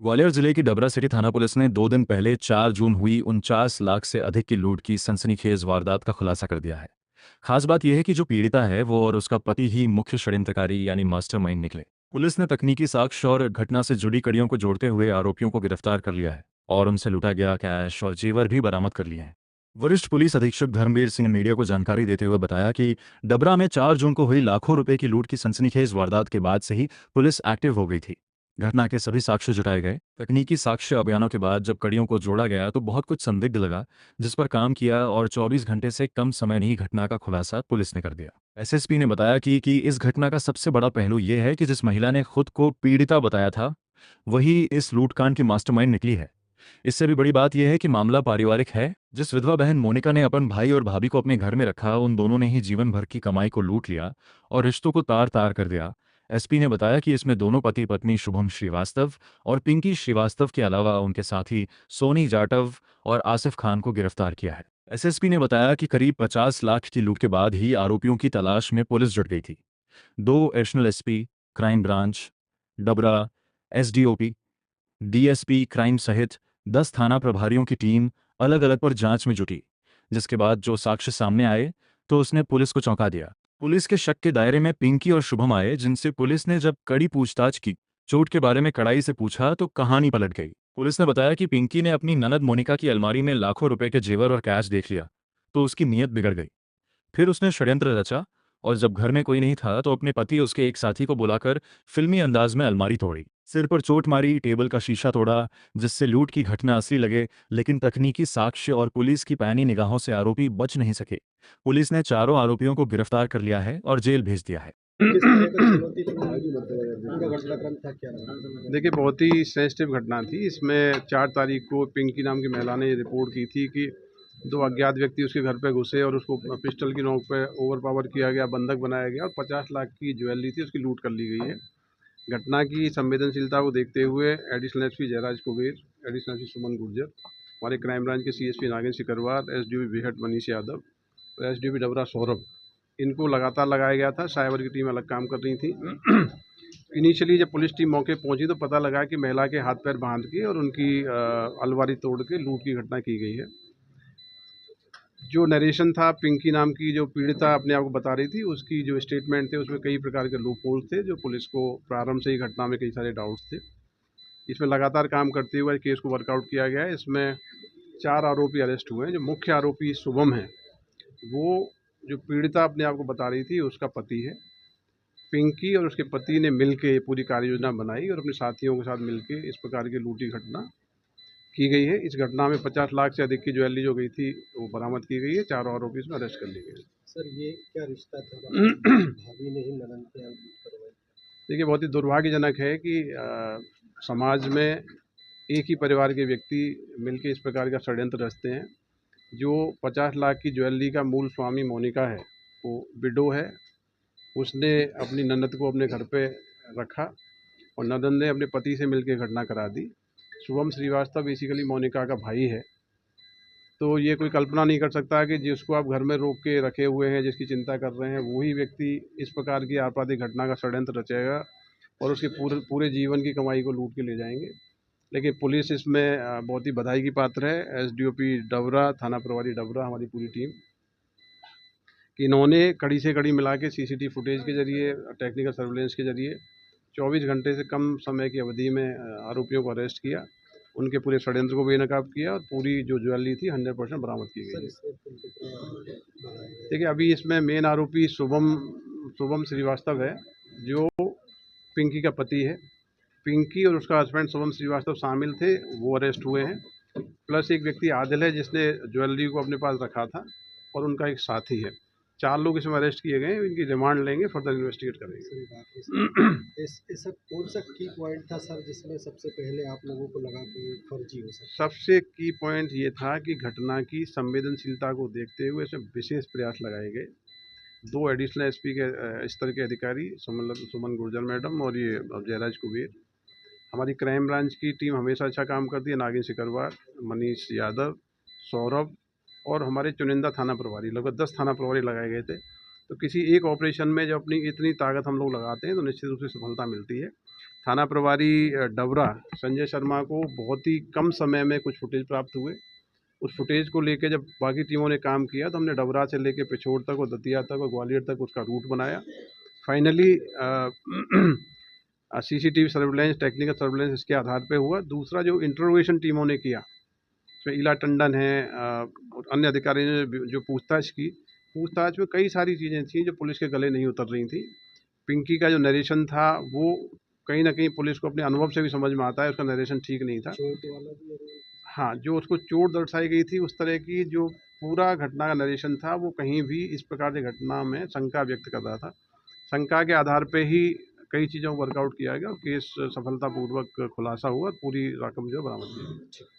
ग्वालियर जिले की डबरा सिटी थाना पुलिस ने 2 दिन पहले 4 जून हुई 49 लाख से अधिक की लूट की सनसनीखेज वारदात का खुलासा कर दिया है। खास बात यह है कि जो पीड़िता है वो और उसका पति ही मुख्य षड्यंत्रकारी यानी मास्टरमाइंड निकले। पुलिस ने तकनीकी साक्ष्य और घटना से जुड़ी कड़ियों को जोड़ते हुए आरोपियों को गिरफ्तार कर लिया है और उनसे लूटा गया कैश और जेवर भी बरामद कर लिए हैं। वरिष्ठ पुलिस अधीक्षक धर्मवीर सिंह ने मीडिया को जानकारी देते हुए बताया कि डबरा में 4 जून को हुई लाखों रुपए की लूट की सनसनीखेज वारदात के बाद से ही पुलिस एक्टिव हो गई थी। घटना के सभी साक्ष्य जुटाए गए। तकनीकी साक्ष्य अभियानों के बाद जब कड़ियों को जोड़ा गया तो बहुत कुछ संदिग्ध लगा, जिस पर काम किया और 24 घंटे से कम समय में ही घटना का खुलासा पुलिस ने कर दिया। एसएसपी ने बताया कि इस घटना का सबसे बड़ा पहलू यह है कि जिस महिला ने खुद को पीड़िता बताया था वही इस लूटकांड की मास्टरमाइंड निकली है। इससे भी बड़ी बात यह है कि मामला पारिवारिक है। जिस विधवा बहन मोनिका ने अपन भाई और भाभी को अपने घर में रखा, उन दोनों ने ही जीवन भर की कमाई को लूट लिया और रिश्तों को तार तार कर दिया। एसपी ने बताया कि इसमें दोनों पति पत्नी शुभम श्रीवास्तव और पिंकी श्रीवास्तव के अलावा उनके साथी सोनी जाटव और आसिफ खान को गिरफ्तार किया है। एसएसपी ने बताया कि करीब 50 लाख की लूट के बाद ही आरोपियों की तलाश में पुलिस जुट गई थी। 2 additional SP, crime branch, Dabra, SDOP, DSP crime सहित 10 थाना प्रभारियों की टीम अलग अलग पर जांच में जुटी, जिसके बाद जो साक्ष्य सामने आए तो उसने पुलिस को चौंका दिया। पुलिस के शक के दायरे में पिंकी और शुभम आए, जिनसे पुलिस ने जब कड़ी पूछताछ की, चोट के बारे में कड़ाई से पूछा तो कहानी पलट गई। पुलिस ने बताया कि पिंकी ने अपनी ननद मोनिका की अलमारी में लाखों रुपए के जेवर और कैश देख लिया तो उसकी नीयत बिगड़ गई। फिर उसने षड्यंत्र रचा और जब घर में कोई नहीं था तो अपने पति उसके एक साथी को बुलाकर फिल्मी अंदाज में अलमारी तोड़ी, सिर पर चोट मारी, टेबल का शीशा तोड़ा, जिससे लूट की घटना असली लगे। लेकिन तकनीकी साक्ष्य और पुलिस की पैनी निगाहों से आरोपी बच नहीं सके। पुलिस ने चारों आरोपियों को गिरफ्तार कर लिया है और जेल भेज दिया है। किस तरह का चुनौती थी पूरा घटनाक्रम था क्या रहा? देखिए, बहुत ही सेंसिटिव घटना थी। इसमें 4 तारीख को पिंकी नाम की महिला ने ये रिपोर्ट की थी कि 2 अज्ञात व्यक्ति उसके घर पे घुसे और उसको पिस्टल की नोक पे ओवरपावर किया गया, बंधक बनाया गया और 50 लाख की ज्वेलरी थी उसकी लूट कर ली गई है। घटना की संवेदनशीलता को देखते हुए additional SP Jayraj Kuber, additional SP Suman Gurjar, हमारे क्राइम ब्रांच के सीएसपी नागेंद्र सिकरवार, एसडीओपी बिहट मनीष यादव और एसडीओपी डबरा सौरभ, इनको लगातार लगाया गया था। साइबर की टीम अलग काम कर रही थी। इनिशियली जब पुलिस टीम मौके पहुंची तो पता लगा कि महिला के हाथ पैर बांध के और उनकी अलमारी तोड़ के लूट की घटना की गई है। जो नरेशन था पिंकी नाम की जो पीड़िता अपने आप को बता रही थी, उसकी जो स्टेटमेंट थे उसमें कई प्रकार के लूप होल्स थे जो पुलिस को प्रारंभ से ही घटना में कई सारे डाउट्स थे। इसमें लगातार काम करते हुए केस को वर्कआउट किया गया है। इसमें 4 आरोपी अरेस्ट हुए हैं। जो मुख्य आरोपी शुभम है, वो जो पीड़िता अपने आप को बता रही थी उसका पति है। पिंकी और उसके पति ने मिलके ये पूरी कार्य योजना बनाई और अपने साथियों के साथ मिलके इस प्रकार की लूटी घटना की गई है। इस घटना में 50 लाख से अधिक की ज्वेलरी जो गई थी वो बरामद की गई है। चारों आरोपी इसमें अरेस्ट कर लिए गए। सर ये क्या रिश्ता था? भाभी ने ही ननद के यहाँ लूट करवाई। देखिए, बहुत ही दुर्भाग्यजनक है कि समाज में एक ही परिवार के व्यक्ति मिलके इस प्रकार का षड्यंत्र रचते हैं। जो 50 लाख की ज्वेलरी का मूल स्वामी मोनिका है, वो विडो है। उसने अपनी ननद को अपने घर पे रखा और ननद ने अपने पति से मिलकर घटना करा दी। शुभम श्रीवास्तव बेसिकली मोनिका का भाई है। तो ये कोई कल्पना नहीं कर सकता कि जिसको आप घर में रोक के रखे हुए हैं, जिसकी चिंता कर रहे हैं, वही व्यक्ति इस प्रकार की आपराधिक घटना का षड्यंत्र रचेगा और उसके पूरे पूरे जीवन की कमाई को लूट के ले जाएंगे। लेकिन पुलिस इसमें बहुत ही बधाई की पात्र है। एसडीओपी डबरा, थाना प्रभारी डबरा, हमारी पूरी टीम कि इन्होंने कड़ी से कड़ी मिला के सीसीटीवी फुटेज के जरिए, टेक्निकल सर्विलेंस के जरिए 24 घंटे से कम समय की अवधि में आरोपियों को अरेस्ट किया, उनके पूरे षड्यंत्र को बेनकाब किया और पूरी जो ज्वेलरी थी 100% बरामद की गई है। देखिए, अभी इसमें मेन आरोपी शुभम श्रीवास्तव है जो पिंकी का पति है। पिंकी और उसका हस्बैंड शुभम श्रीवास्तव शामिल थे, वो अरेस्ट हुए हैं। प्लस एक व्यक्ति आदिल है जिसने ज्वेलरी को अपने पास रखा था और उनका एक साथी है। 4 लोग इसमें अरेस्ट किए गए हैं। इनकी रिमांड लेंगे, फर्दर इन्वेस्टिगेट करेंगे। ऐसा कौन सा की पॉइंट था सर जिसमें सबसे पहले आप लोगों को लगा कि फर्जी हो सकता? सबसे की पॉइंट ये था कि घटना की संवेदनशीलता को देखते हुए इसमें विशेष प्रयास लगाए गए। 2 एडिशनल एसपी के स्तर के अधिकारी सुमन गुर्जर मैडम और ये जयराज कुबेर, हमारी क्राइम ब्रांच की टीम हमेशा अच्छा काम करती है। नागेंद्र सिकरवार, मनीष यादव, सौरभ और हमारे चुनिंदा थाना प्रभारी, लगभग 10 थाना प्रभारी लगाए गए थे। तो किसी एक ऑपरेशन में जब अपनी इतनी ताकत हम लोग लगाते हैं तो निश्चित रूप से सफलता मिलती है। थाना प्रभारी डबरा संजय शर्मा को बहुत ही कम समय में कुछ फुटेज प्राप्त हुए। उस फुटेज को लेके जब बाकी टीमों ने काम किया तो हमने डबरा से लेके पिछोड़ तक और दतिया तक और ग्वालियर तक उसका रूट बनाया। Finally CCTV surveillance, technical surveillance इसके आधार पे हुआ। दूसरा जो इंटरोगेशन टीमों ने किया, उसमें इला टंडन है और अन्य अधिकारियों ने जो पूछताछ में कई सारी चीज़ें थी जो पुलिस के गले नहीं उतर रही थी। पिंकी का जो नरेशन था वो कहीं ना कहीं पुलिस को अपने अनुभव से भी समझ में आता है उसका नरेशन ठीक नहीं था। चोट वाला भी हाँ, जो उसको चोट दर्शाई गई थी उस तरह की जो पूरा घटना का नरेशन था वो कहीं भी इस प्रकार की घटना में शंका व्यक्त कर रहा था। शंका के आधार पे ही कई चीज़ों को वर्कआउट किया गया और केस सफलतापूर्वक खुलासा हुआ और पूरी रकम जो है बरामद की गई।